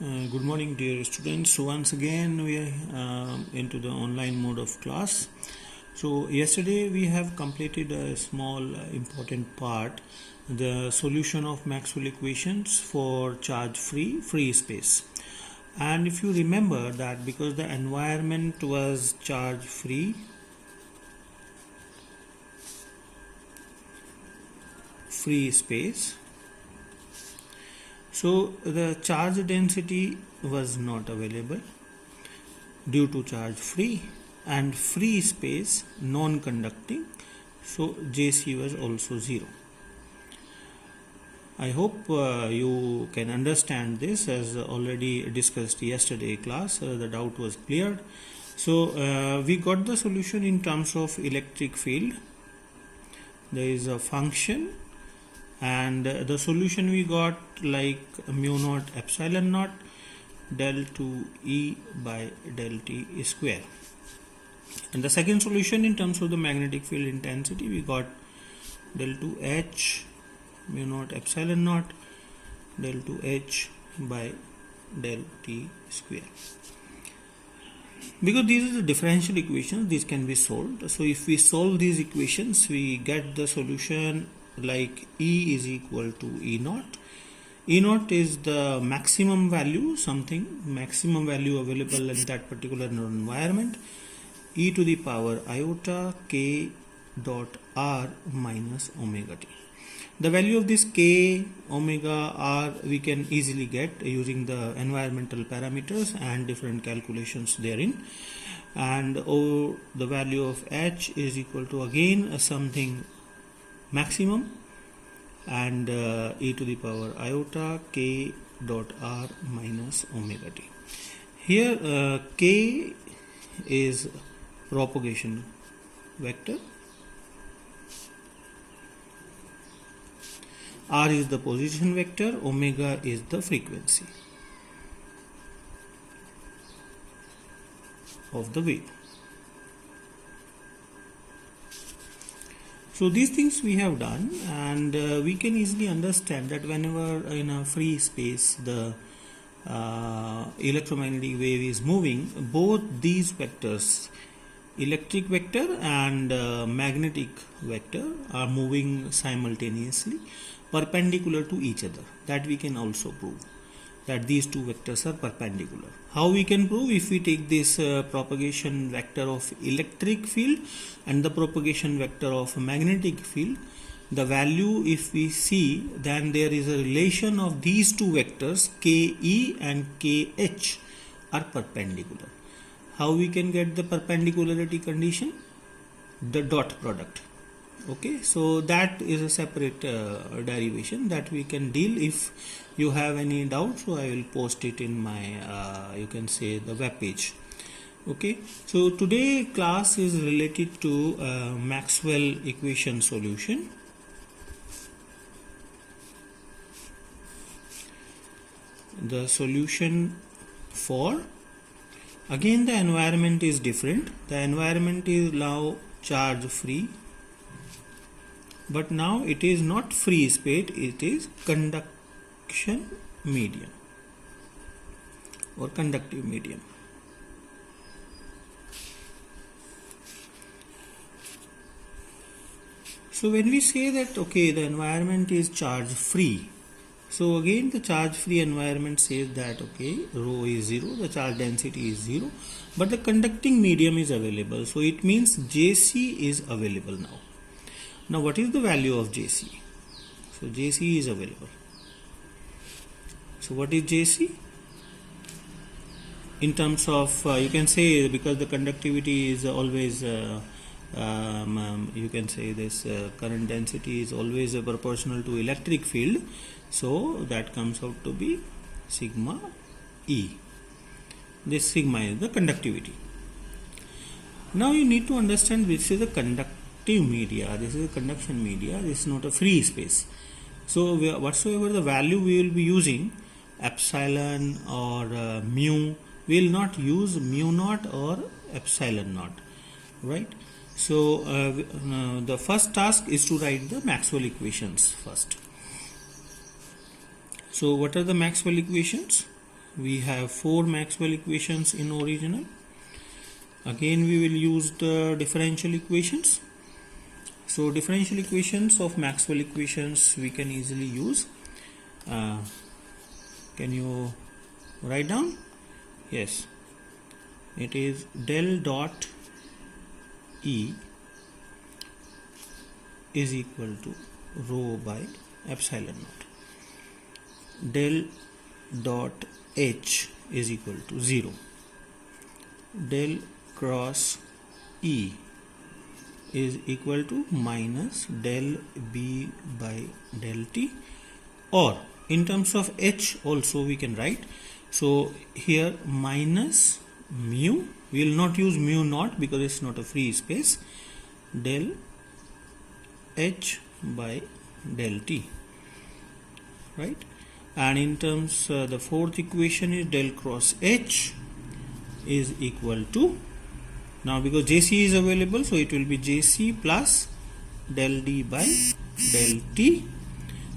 Good morning, dear students. So once again we are into the online mode of class. So yesterday we have completed a small important part, the solution of Maxwell equations for charge-free free space. And if you remember that because the environment was charge-free, free space, so the charge density was not available due to charge free and free space non-conducting, so JC was also 0. I hope you can understand this, as already discussed yesterday class. The doubt was cleared. So we got the solution in terms of electric field. There is a function and the solution we got like mu naught epsilon naught del 2 E by del T square. And the second solution in terms of the magnetic field intensity, we got del 2 H mu naught epsilon naught del 2 H by del T square. Because these are the differential equations, these can be solved. So if we solve these equations, we get the solution like E is equal to E naught. E naught is the maximum value, maximum value available in that particular environment, e to the power iota k dot r minus omega t. The value of this k, omega, r we can easily get using the environmental parameters and different calculations therein. And the value of h is equal to again something maximum and e to the power iota k dot r minus omega t. Here k is propagation vector, r is the position vector, omega is the frequency of the wave. So these things we have done, and we can easily understand that whenever in a free space the electromagnetic wave is moving, both these vectors, electric vector and magnetic vector, are moving simultaneously perpendicular to each other. That we can also prove, that these two vectors are perpendicular. How we can prove? If we take this propagation vector of electric field and the propagation vector of magnetic field, the value if we see, then there is a relation of these two vectors ke and kh are perpendicular. How we can get the perpendicularity condition? The dot product. Okay, so that is a separate derivation that we can deal. If you have any doubt, so I will post it in my you can say the web page. Okay, so today class is related to Maxwell equation solution. The solution for, again the environment is different. The environment is now charge free, but now it is not free space, it is conduction medium or conductive medium. So when we say that okay, the environment is charge free, so again the charge free environment says that okay, rho is 0, the charge density is 0, but the conducting medium is available, so it means JC is available now. Now what is the value of JC? So JC is available. So what is JC? In terms of you can say, because the conductivity is always you can say this current density is always proportional to electric field, so that comes out to be sigma E. This sigma is the conductivity. Now you need to understand this is a conductive media, this is a conduction media, this is not a free space. So whatsoever the value we will be using, epsilon or mu, we will not use mu naught or epsilon naught, right? So the first task is to write the Maxwell equations first. So what are the Maxwell equations? we have 4 Maxwell equations in original. Again we will use the differential equations. So differential equations of Maxwell equations we can easily use. Can you write down? Yes, it is del dot E is equal to rho by epsilon naught. Del dot H is equal to 0. Del cross E is equal to minus del B by del T, or in terms of H also we can write. So here minus mu, we will not use mu naught because it's not a free space, del H by del T, right? And in terms the fourth equation is del cross H is equal to, now because JC is available, so it will be JC plus del D by del T,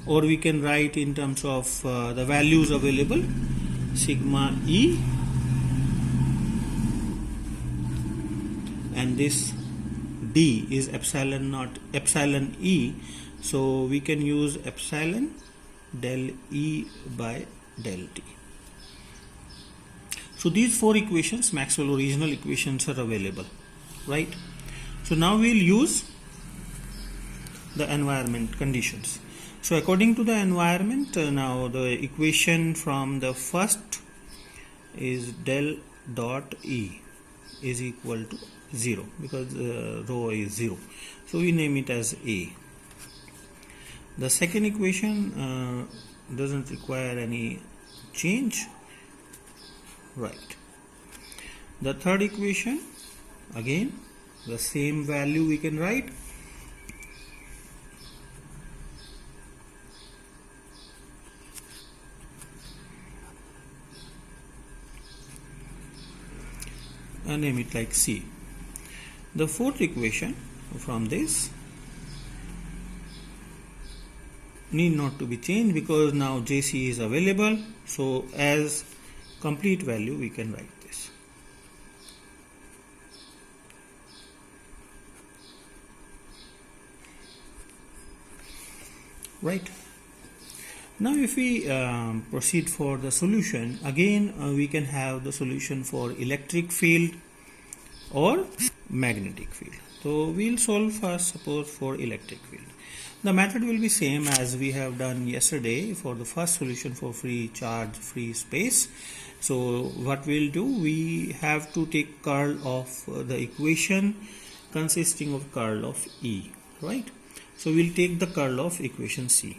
or we can write in terms of the values available, sigma E, and this D is epsilon naught, epsilon E, so we can use epsilon del E by del T. So these 4 equations, Maxwell original equations, are available, right? So now we will use the environment conditions. So according to the environment, now the equation from the first is del dot E is equal to 0 because rho is 0. So we name it as A. The second equation doesn't require any change, right? The third equation, again the same value we can write. And name it like C. The fourth equation from this need not to be changed because now JC is available, so as complete value we can write this. Right. Now if we proceed for the solution, again we can have the solution for electric field or magnetic field. So we will solve first, suppose, for electric field. The method will be same as we have done yesterday for the first solution for free charge, free space. So what we'll do, we have to take curl of the equation consisting of curl of E, right? So we'll take the curl of equation C.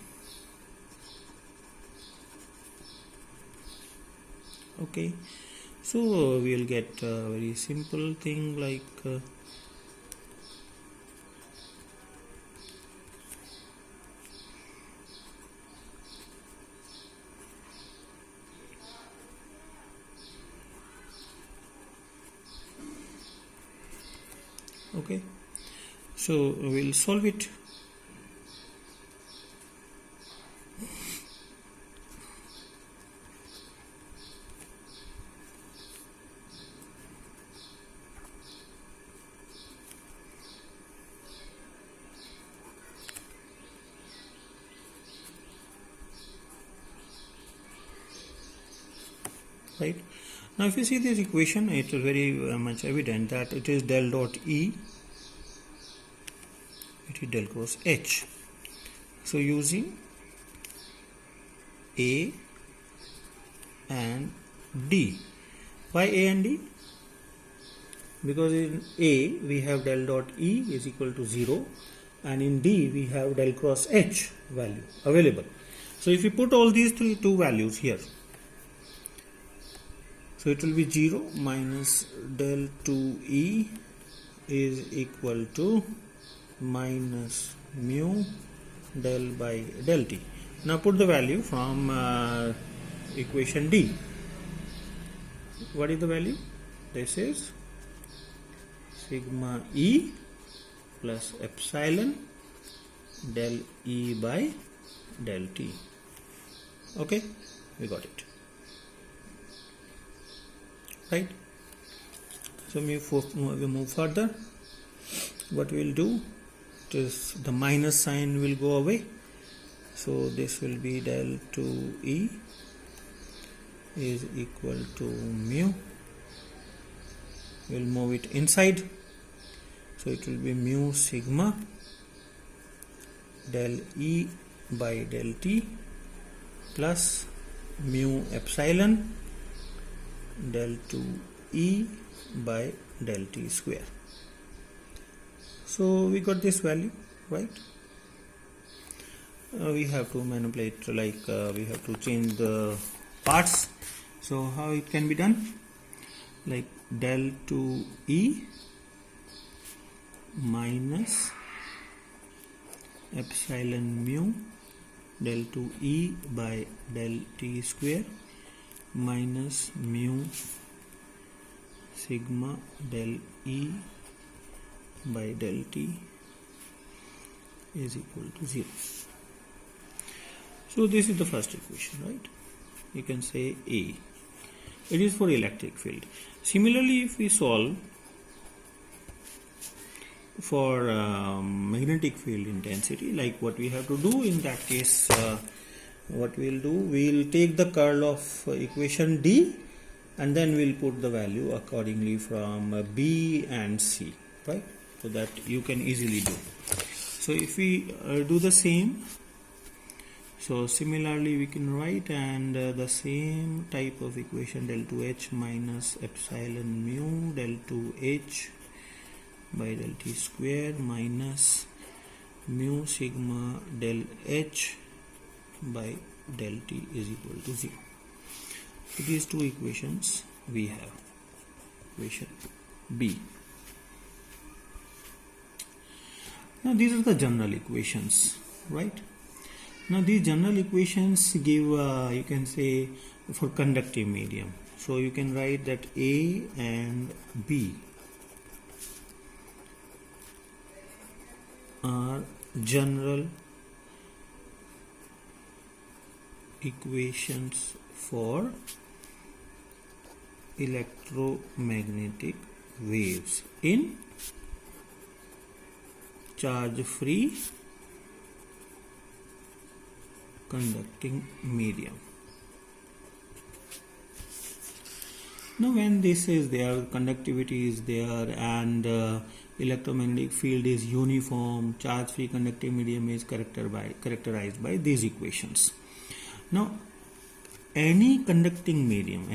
Okay, so we'll get a very simple thing like okay, so we'll solve it. Right, now if you see this equation, it is very much evident that it is del dot E, it is del cross H. So using A and D. Why A and D? Because in A we have del dot E is equal to 0 and in D we have del cross H value available. So if we put all these two values here, so it will be 0 minus del 2E is equal to minus mu del by del T. Now put the value from equation D. What is the value? This is sigma E plus epsilon del E by del T. Okay, we got it. right? So we move further. What we will do is the minus sign will go away, so this will be del 2E is equal to mu. We'll move it inside, so it will be mu sigma del E by del T plus mu epsilon del 2E by del T square. So we got this value, right? We have to manipulate, like we have to change the parts. So how it can be done? Like del 2E minus epsilon mu del 2E by del T square minus mu sigma del E by del T is equal to 0. So this is the first equation, right? You can say A. It is for electric field. Similarly, if we solve for magnetic field intensity, like what we have to do in that case, what we'll do, we'll take the curl of equation D and then we'll put the value accordingly from B and C, right? So that you can easily do. So if we do the same, so similarly we can write, and the same type of equation del 2H minus epsilon mu del 2H by del T square minus mu sigma del H by del T is equal to 0. So these two equations we have. Equation B. Now these are the general equations, right? Now these general equations give, you can say, for conductive medium. So you can write that A and B are general equations for electromagnetic waves in charge-free conducting medium. Now when this is there, conductivity is there, and electromagnetic field is uniform, charge-free conducting medium is characterized by these equations. Now any conducting medium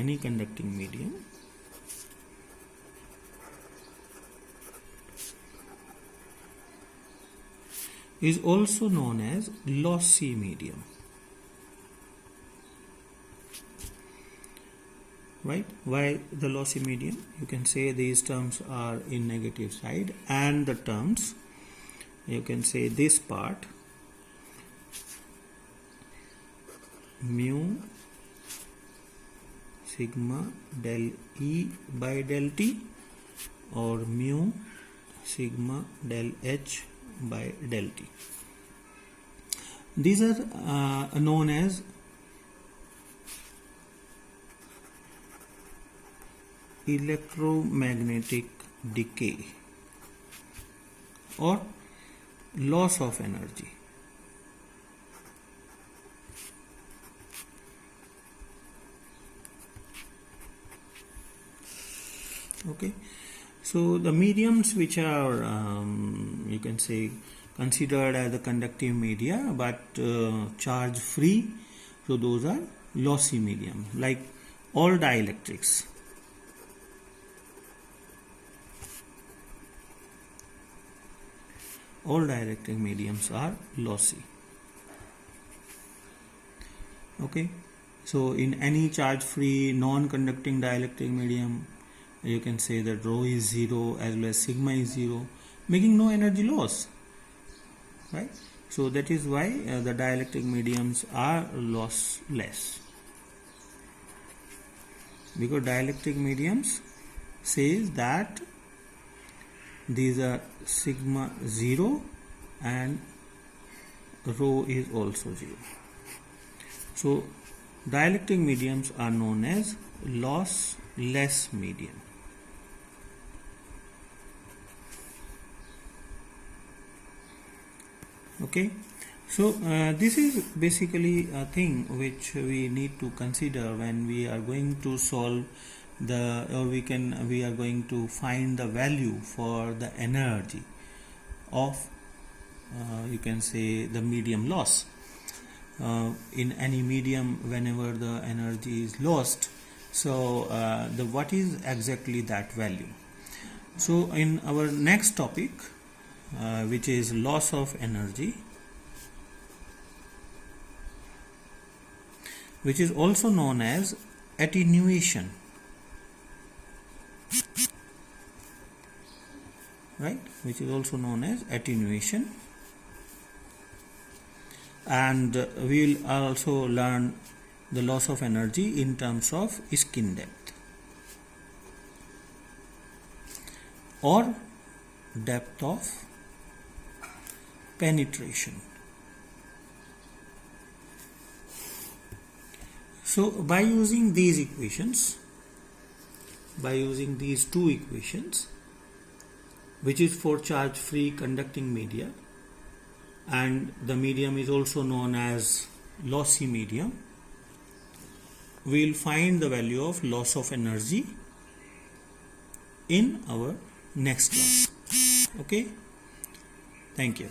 is also known as lossy medium, right? Why the lossy medium? You can say these terms are in negative side, and the terms, you can say this part mu sigma del E by del T or mu sigma del H by del T. These are known as electromagnetic decay or loss of energy. Okay, so the mediums which are you can say considered as the conductive media but charge free, so those are lossy medium, like all dielectrics. All dielectric mediums are lossy. Okay, so in any charge free non-conducting dielectric medium, you can say that rho is 0 as well as sigma is 0, making no energy loss, right? So that is why the dielectric mediums are lossless, because dielectric mediums says that these are sigma 0 and rho is also 0. So dielectric mediums are known as lossless medium. Okay, so this is basically a thing which we need to consider when we are going to solve we are going to find the value for the energy of you can say the medium loss. In any medium, whenever the energy is lost, so what is exactly that value? So in our next topic, which is loss of energy, which is also known as attenuation, right? Which is also known as attenuation. And we will also learn the loss of energy in terms of skin depth or depth of penetration. So by using these equations, by using these two equations, which is for charge free conducting media, and the medium is also known as lossy medium, we will find the value of loss of energy in our next class. Okay, thank you.